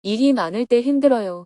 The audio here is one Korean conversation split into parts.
일이 많을 때 힘들어요.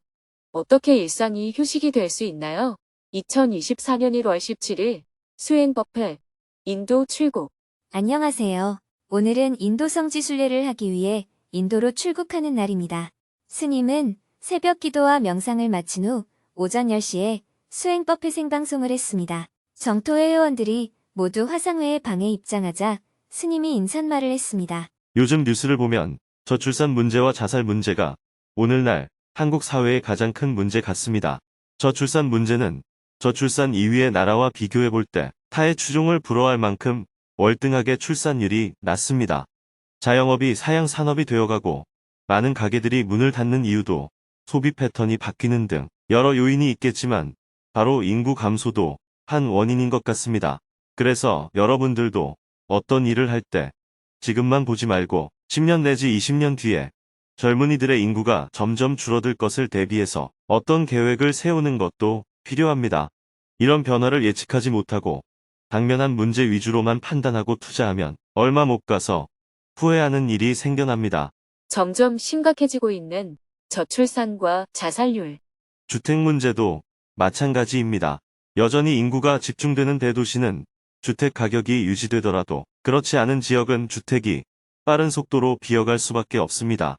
어떻게 일상이 휴식이 될 수 있나요? 2024년 1월 17일 수행법회 인도 출국. 안녕하세요. 오늘은 인도 성지 순례를 하기 위해 인도로 출국하는 날입니다. 스님은 새벽 기도와 명상을 마친 후 오전 10시에 수행법회 생방송을 했습니다. 정토회 회원들이 모두 화상회의 방에 입장하자 스님이 인사말을 했습니다. 요즘 뉴스를 보면 저출산 문제와 자살 문제가 오늘날 한국 사회의 가장 큰 문제 같습니다. 저출산 문제는 저출산 이후의 나라와 비교해 볼 때 타의 추종을 부러워할 만큼 월등하게 출산율이 낮습니다. 자영업이 사양 산업이 되어가고 많은 가게들이 문을 닫는 이유도 소비 패턴이 바뀌는 등 여러 요인이 있겠지만 바로 인구 감소도 한 원인인 것 같습니다. 그래서 여러분들도 어떤 일을 할 때 지금만 보지 말고 10년 내지 20년 뒤에 젊은이들의 인구가 점점 줄어들 것을 대비해서 어떤 계획을 세우는 것도 필요합니다. 이런 변화를 예측하지 못하고 당면한 문제 위주로만 판단하고 투자하면 얼마 못 가서 후회하는 일이 생겨납니다. 점점 심각해지고 있는 저출산과 자살률. 주택 문제도 마찬가지입니다. 여전히 인구가 집중되는 대도시는 주택 가격이 유지되더라도 그렇지 않은 지역은 주택이 빠른 속도로 비어갈 수밖에 없습니다.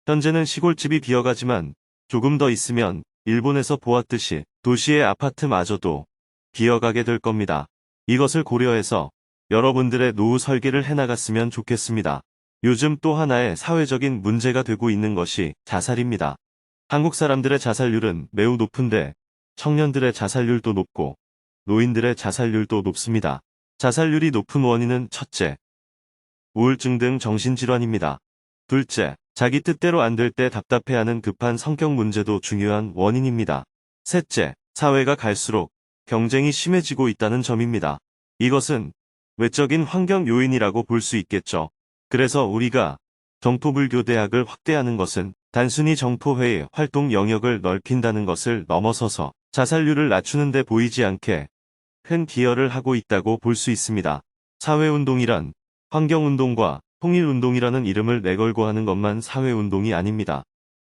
현재는 시골집이 비어가지만 조금 더 있으면 일본에서 보았듯이 도시의 아파트마저도 비어가게 될 겁니다. 이것을 고려해서 여러분들의 노후 설계를 해나갔으면 좋겠습니다. 요즘 또 하나의 사회적인 문제가 되고 있는 것이 자살입니다. 한국 사람들의 자살률은 매우 높은데 청년들의 자살률도 높고 노인들의 자살률도 높습니다. 자살률이 높은 원인은 첫째, 우울증 등 정신질환입니다. 둘째, 자기 뜻대로 안 될 때 답답해하는 급한 성격 문제도 중요한 원인입니다. 셋째, 사회가 갈수록 경쟁이 심해지고 있다는 점입니다. 이것은 외적인 환경 요인이라고 볼 수 있겠죠. 그래서 우리가 정토불교대학을 확대하는 것은 단순히 정토회의 활동 영역을 넓힌다는 것을 넘어서서 자살률을 낮추는 데 보이지 않게 큰 기여를 하고 있다고 볼 수 있습니다. 사회운동이란 환경운동과 통일운동이라는 이름을 내걸고 하는 것만 사회운동이 아닙니다.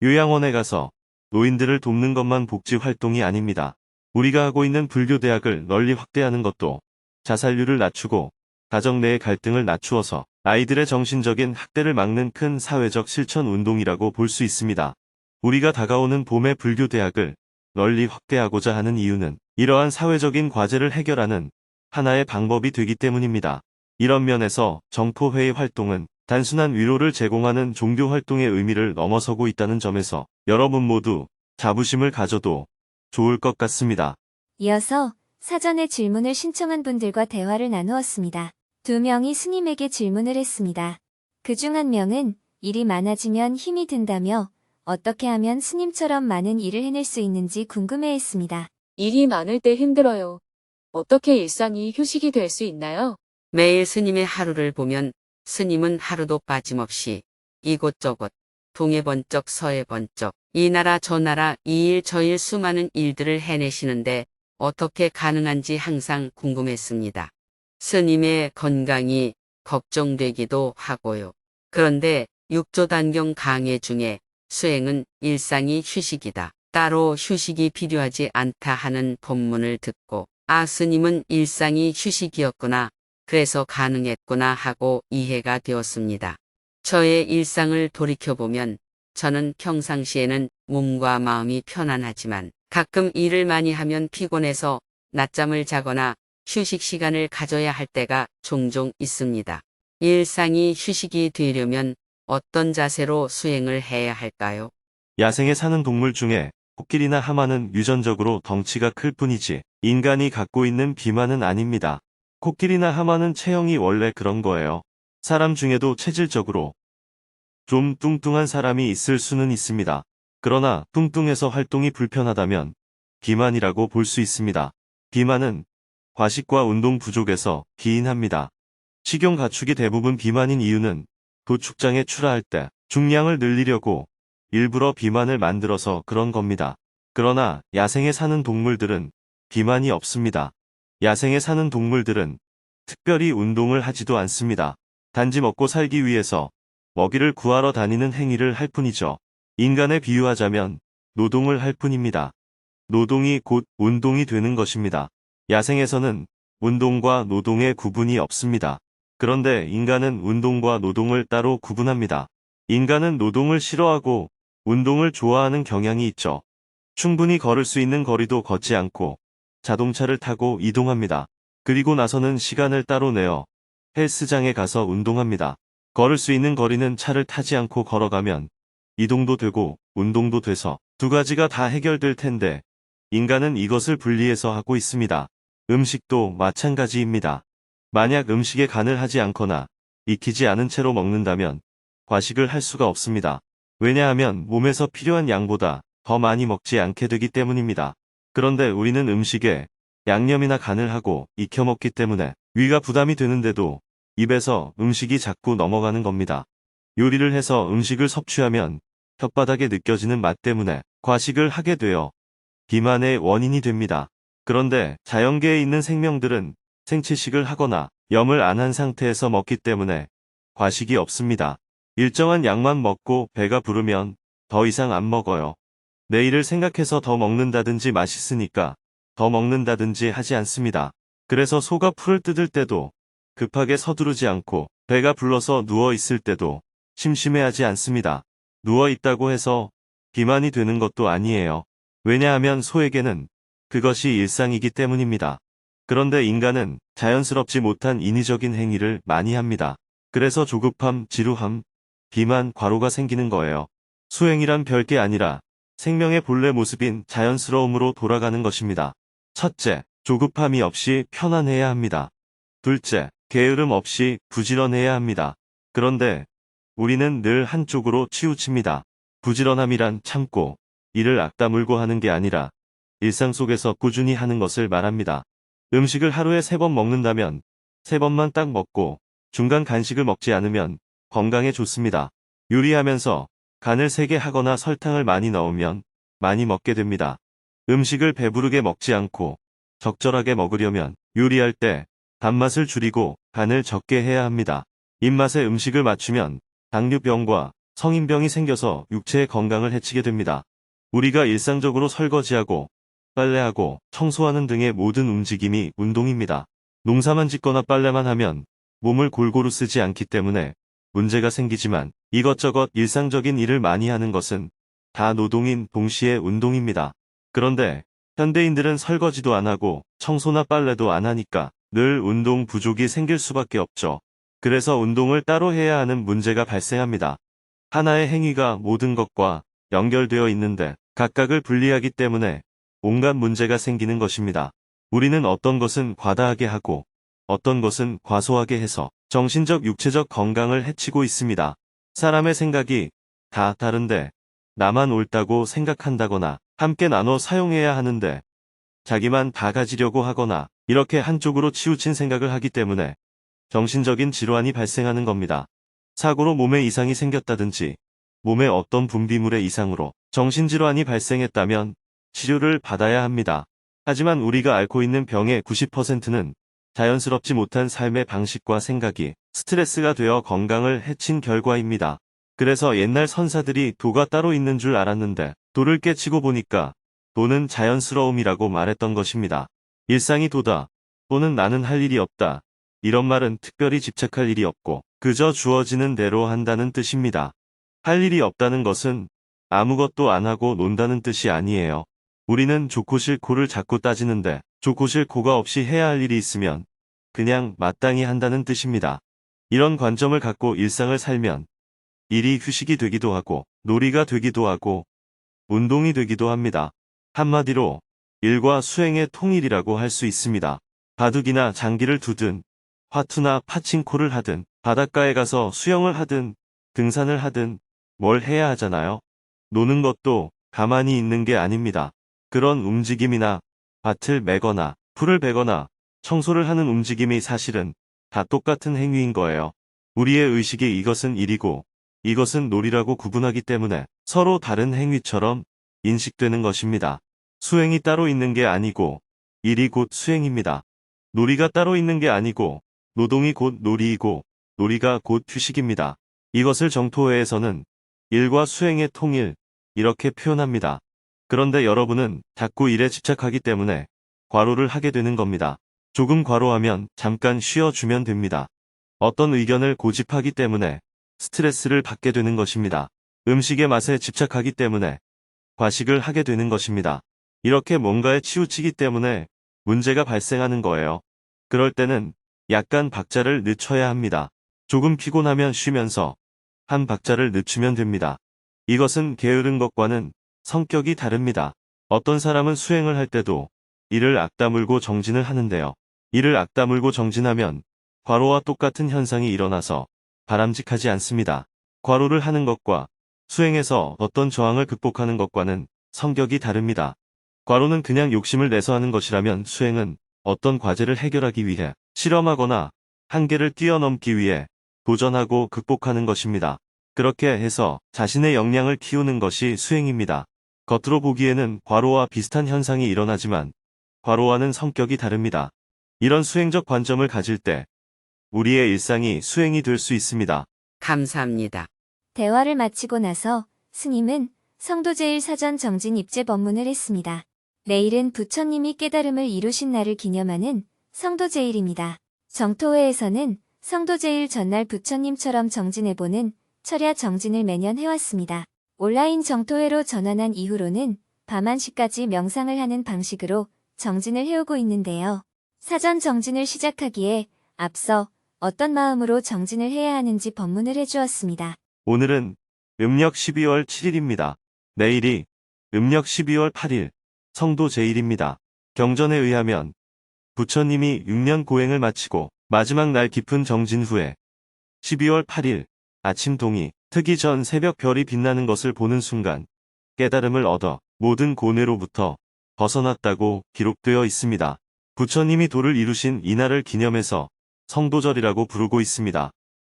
요양원에 가서 노인들을 돕는 것만 복지활동이 아닙니다. 우리가 하고 있는 불교대학을 널리 확대하는 것도 자살률을 낮추고 가정 내의 갈등을 낮추어서 아이들의 정신적인 학대를 막는 큰 사회적 실천운동이라고 볼 수 있습니다. 우리가 다가오는 봄의 불교대학을 널리 확대하고자 하는 이유는 이러한 사회적인 과제를 해결하는 하나의 방법이 되기 때문입니다. 이런 면에서 정토회의 활동은 단순한 위로를 제공하는 종교 활동의 의미를 넘어서고 있다는 점에서 여러분 모두 자부심을 가져도 좋을 것 같습니다. 이어서 사전에 질문을 신청한 분들과 대화를 나누었습니다. 2명이 스님에게 질문을 했습니다. 그중 1명은 일이 많아지면 힘이 든다며 어떻게 하면 스님처럼 많은 일을 해낼 수 있는지 궁금해했습니다. 일이 많을 때 힘들어요. 어떻게 일상이 휴식이 될 수 있나요? 매일 스님의 하루를 보면 스님은 하루도 빠짐없이 이곳저곳 동해 번쩍 서해 번쩍 이 나라 저 나라 이 일 저 일 수많은 일들을 해내시는데 어떻게 가능한지 항상 궁금했습니다. 스님의 건강이 걱정되기도 하고요. 그런데 육조단경 강해 중에 수행은 일상이 휴식이다. 따로 휴식이 필요하지 않다 하는 법문을 듣고 아 스님은 일상이 휴식이었구나. 그래서 가능했구나 하고 이해가 되었습니다. 저의 일상을 돌이켜보면 저는 평상시에는 몸과 마음이 편안하지만 가끔 일을 많이 하면 피곤해서 낮잠을 자거나 휴식 시간을 가져야 할 때가 종종 있습니다. 일상이 휴식이 되려면 어떤 자세로 수행을 해야 할까요? 야생에 사는 동물 중에 코끼리나 하마는 유전적으로 덩치가 클 뿐이지 인간이 갖고 있는 비만은 아닙니다. 코끼리나 하마는 체형이 원래 그런 거예요. 사람 중에도 체질적으로 좀 뚱뚱한 사람이 있을 수는 있습니다. 그러나 뚱뚱해서 활동이 불편하다면 비만이라고 볼 수 있습니다. 비만은 과식과 운동 부족에서 기인합니다. 식용 가축이 대부분 비만인 이유는 도축장에 출하할 때 중량을 늘리려고 일부러 비만을 만들어서 그런 겁니다. 그러나 야생에 사는 동물들은 비만이 없습니다. 야생에 사는 동물들은 특별히 운동을 하지도 않습니다. 단지 먹고 살기 위해서 먹이를 구하러 다니는 행위를 할 뿐이죠. 인간에 비유하자면 노동을 할 뿐입니다. 노동이 곧 운동이 되는 것입니다. 야생에서는 운동과 노동의 구분이 없습니다. 그런데 인간은 운동과 노동을 따로 구분합니다. 인간은 노동을 싫어하고 운동을 좋아하는 경향이 있죠. 충분히 걸을 수 있는 거리도 걷지 않고 자동차를 타고 이동합니다. 그리고 나서는 시간을 따로 내어 헬스장에 가서 운동합니다. 걸을 수 있는 거리는 차를 타지 않고 걸어가면 이동도 되고 운동도 돼서 두 가지가 다 해결될 텐데 인간은 이것을 분리해서 하고 있습니다. 음식도 마찬가지입니다. 만약 음식에 간을 하지 않거나 익히지 않은 채로 먹는다면 과식을 할 수가 없습니다. 왜냐하면 몸에서 필요한 양보다 더 많이 먹지 않게 되기 때문입니다. 그런데 우리는 음식에 양념이나 간을 하고 익혀 먹기 때문에 위가 부담이 되는데도 입에서 음식이 자꾸 넘어가는 겁니다. 요리를 해서 음식을 섭취하면 혓바닥에 느껴지는 맛 때문에 과식을 하게 되어 비만의 원인이 됩니다. 그런데 자연계에 있는 생명들은 생채식을 하거나 염을 안 한 상태에서 먹기 때문에 과식이 없습니다. 일정한 양만 먹고 배가 부르면 더 이상 안 먹어요. 내일을 생각해서 더 먹는다든지 맛있으니까 더 먹는다든지 하지 않습니다. 그래서 소가 풀을 뜯을 때도 급하게 서두르지 않고 배가 불러서 누워 있을 때도 심심해하지 않습니다. 누워 있다고 해서 비만이 되는 것도 아니에요. 왜냐하면 소에게는 그것이 일상이기 때문입니다. 그런데 인간은 자연스럽지 못한 인위적인 행위를 많이 합니다. 그래서 조급함, 지루함, 비만, 과로가 생기는 거예요. 수행이란 별게 아니라 생명의 본래 모습인 자연스러움으로 돌아가는 것입니다. 첫째, 조급함이 없이 편안해야 합니다. 둘째, 게으름 없이 부지런해야 합니다. 그런데 우리는 늘 한쪽으로 치우칩니다. 부지런함이란 참고 이를 악다물고 하는 게 아니라 일상 속에서 꾸준히 하는 것을 말합니다. 음식을 하루에 3번 먹는다면 3번만 딱 먹고 중간 간식을 먹지 않으면 건강에 좋습니다. 요리하면서 간을 세게 하거나 설탕을 많이 넣으면 많이 먹게 됩니다. 음식을 배부르게 먹지 않고 적절하게 먹으려면 요리할 때 단맛을 줄이고 간을 적게 해야 합니다. 입맛에 음식을 맞추면 당뇨병과 성인병이 생겨서 육체의 건강을 해치게 됩니다. 우리가 일상적으로 설거지하고 빨래하고 청소하는 등의 모든 움직임이 운동입니다. 농사만 짓거나 빨래만 하면 몸을 골고루 쓰지 않기 때문에 문제가 생기지만 이것저것 일상적인 일을 많이 하는 것은 다 노동인 동시에 운동입니다. 그런데 현대인들은 설거지도 안 하고 청소나 빨래도 안 하니까 늘 운동 부족이 생길 수밖에 없죠. 그래서 운동을 따로 해야 하는 문제가 발생합니다. 하나의 행위가 모든 것과 연결되어 있는데 각각을 분리하기 때문에 온갖 문제가 생기는 것입니다. 우리는 어떤 것은 과다하게 하고 어떤 것은 과소하게 해서 정신적, 육체적 건강을 해치고 있습니다. 사람의 생각이 다 다른데 나만 옳다고 생각한다거나 함께 나눠 사용해야 하는데 자기만 다 가지려고 하거나 이렇게 한쪽으로 치우친 생각을 하기 때문에 정신적인 질환이 발생하는 겁니다. 사고로 몸에 이상이 생겼다든지 몸의 어떤 분비물의 이상으로 정신질환이 발생했다면 치료를 받아야 합니다. 하지만 우리가 앓고 있는 병의 90%는 자연스럽지 못한 삶의 방식과 생각이 스트레스가 되어 건강을 해친 결과입니다. 그래서 옛날 선사들이 도가 따로 있는 줄 알았는데 도를 깨치고 보니까 도는 자연스러움이라고 말했던 것입니다. 일상이 도다. 또는 나는 할 일이 없다. 이런 말은 특별히 집착할 일이 없고 그저 주어지는 대로 한다는 뜻입니다. 할 일이 없다는 것은 아무것도 안 하고 논다는 뜻이 아니에요. 우리는 좋고 싫고를 자꾸 따지는데 좋고 싫고가 없이 해야 할 일이 있으면 그냥 마땅히 한다는 뜻입니다. 이런 관점을 갖고 일상을 살면 일이 휴식이 되기도 하고 놀이가 되기도 하고 운동이 되기도 합니다. 한마디로 일과 수행의 통일이라고 할 수 있습니다. 바둑이나 장기를 두든 화투나 파친코를 하든 바닷가에 가서 수영을 하든 등산을 하든 뭘 해야 하잖아요. 노는 것도 가만히 있는 게 아닙니다. 그런 움직임이나 밭을 매거나 풀을 베거나 청소를 하는 움직임이 사실은 다 똑같은 행위인 거예요. 우리의 의식이 이것은 일이고 이것은 놀이라고 구분하기 때문에 서로 다른 행위처럼 인식되는 것입니다. 수행이 따로 있는 게 아니고 일이 곧 수행입니다. 놀이가 따로 있는 게 아니고 노동이 곧 놀이이고 놀이가 곧 휴식입니다. 이것을 정토회에서는 일과 수행의 통일, 이렇게 표현합니다. 그런데 여러분은 자꾸 일에 집착하기 때문에 과로를 하게 되는 겁니다. 조금 과로하면 잠깐 쉬어주면 됩니다. 어떤 의견을 고집하기 때문에 스트레스를 받게 되는 것입니다. 음식의 맛에 집착하기 때문에 과식을 하게 되는 것입니다. 이렇게 뭔가에 치우치기 때문에 문제가 발생하는 거예요. 그럴 때는 약간 박자를 늦춰야 합니다. 조금 피곤하면 쉬면서 한 박자를 늦추면 됩니다. 이것은 게으른 것과는 성격이 다릅니다. 어떤 사람은 수행을 할 때도 이를 악다물고 정진을 하는데요. 이를 악다물고 정진하면 과로와 똑같은 현상이 일어나서 바람직하지 않습니다. 과로를 하는 것과 수행에서 어떤 저항을 극복하는 것과는 성격이 다릅니다. 과로는 그냥 욕심을 내서 하는 것이라면 수행은 어떤 과제를 해결하기 위해 실험하거나 한계를 뛰어넘기 위해 도전하고 극복하는 것입니다. 그렇게 해서 자신의 역량을 키우는 것이 수행입니다. 겉으로 보기에는 과로와 비슷한 현상이 일어나지만 과로와는 성격이 다릅니다. 이런 수행적 관점을 가질 때 우리의 일상이 수행이 될 수 있습니다. 감사합니다. 대화를 마치고 나서 스님은 성도제일 사전 정진 입제 법문을 했습니다. 내일은 부처님이 깨달음을 이루신 날을 기념하는 성도제일입니다. 정토회에서는 성도제일 전날 부처님처럼 정진해보는 철야 정진을 매년 해왔습니다. 온라인 정토회로 전환한 이후로는 밤 1시까지 명상을 하는 방식으로 정진을 해오고 있는데요. 사전 정진을 시작하기에 앞서 어떤 마음으로 정진을 해야 하는지 법문을 해주었습니다. 오늘은 음력 12월 7일입니다. 내일이 음력 12월 8일 성도 제일입니다. 경전에 의하면 부처님이 6년 고행을 마치고 마지막 날 깊은 정진 후에 12월 8일 아침 동이 트기 전 새벽 별이 빛나는 것을 보는 순간 깨달음을 얻어 모든 고뇌로부터 벗어났다고 기록되어 있습니다. 부처님이 도를 이루신 이날을 기념해서 성도절이라고 부르고 있습니다.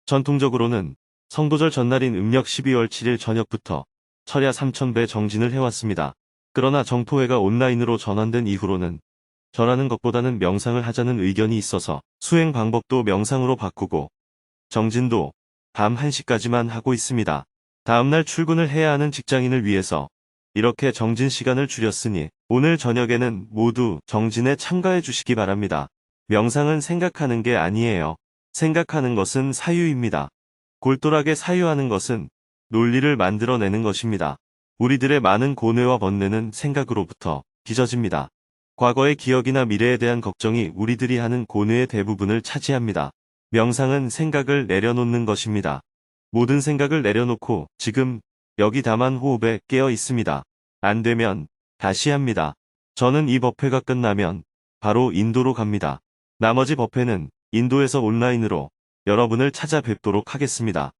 전통적으로는 성도절 전날인 음력 12월 7일 저녁부터 철야 3000배 정진을 해왔습니다. 그러나 정토회가 온라인으로 전환된 이후로는 절하는 것보다는 명상을 하자는 의견이 있어서 수행 방법도 명상으로 바꾸고 정진도 밤 1시까지만 하고 있습니다. 다음날 출근을 해야 하는 직장인을 위해서 이렇게 정진 시간을 줄였으니 오늘 저녁에는 모두 정진에 참가해 주시기 바랍니다. 명상은 생각하는 게 아니에요. 생각하는 것은 사유입니다. 골똘하게 사유하는 것은 논리를 만들어내는 것입니다. 우리들의 많은 고뇌와 번뇌는 생각으로부터 빚어집니다. 과거의 기억이나 미래에 대한 걱정이 우리들이 하는 고뇌의 대부분을 차지합니다. 명상은 생각을 내려놓는 것입니다. 모든 생각을 내려놓고 지금 여기 다만 호흡에 깨어 있습니다. 안 되면 다시 합니다. 저는 이 법회가 끝나면 바로 인도로 갑니다. 나머지 법회는 인도에서 온라인으로 여러분을 찾아뵙도록 하겠습니다.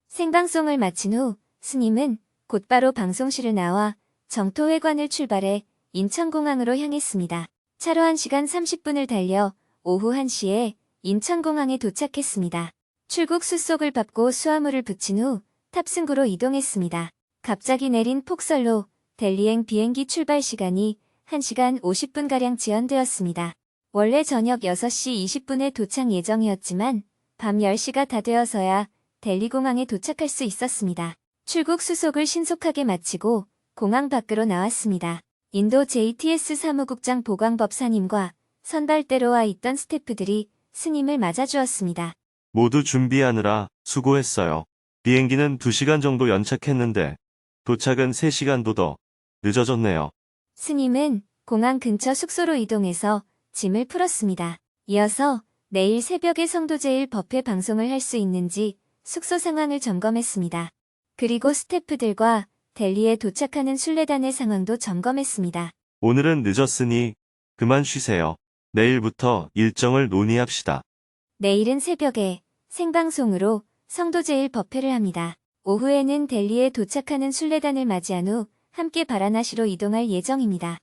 생방송을 마친 후 스님은 곧바로 방송실을 나와 정토회관을 출발해 인천공항으로 향했습니다. 차로 1시간 30분을 달려 오후 1시에 인천공항에 도착했습니다. 출국 수속을 밟고 수화물을 붙인 후 탑승구로 이동했습니다. 갑자기 내린 폭설로 델리행 비행기 출발 시간이 1시간 50분가량 지연되었습니다. 원래 저녁 6시 20분에 도착 예정이었지만 밤 10시가 다 되어서야 델리공항에 도착할 수 있었습니다. 출국 수속을 신속하게 마치고 공항 밖으로 나왔습니다. 인도 JTS 사무국장 보광법사님과 선발대로 와 있던 스태프들이 스님을 맞아주었습니다. 모두 준비하느라 수고했어요. 비행기는 2시간 정도 연착했는데 도착은 3시간도 더 늦어졌네요. 스님은 공항 근처 숙소로 이동해서 짐을 풀었습니다. 이어서 내일 새벽에 성도제일 법회 방송을 할 수 있는지 숙소 상황을 점검했습니다. 그리고 스태프들과 델리에 도착하는 순례단의 상황도 점검했습니다. 오늘은 늦었으니 그만 쉬세요. 내일부터 일정을 논의합시다. 내일은 새벽에 생방송으로 성도제일 법회를 합니다. 오후에는 델리에 도착하는 순례단을 맞이한 후 함께 바라나시로 이동할 예정입니다.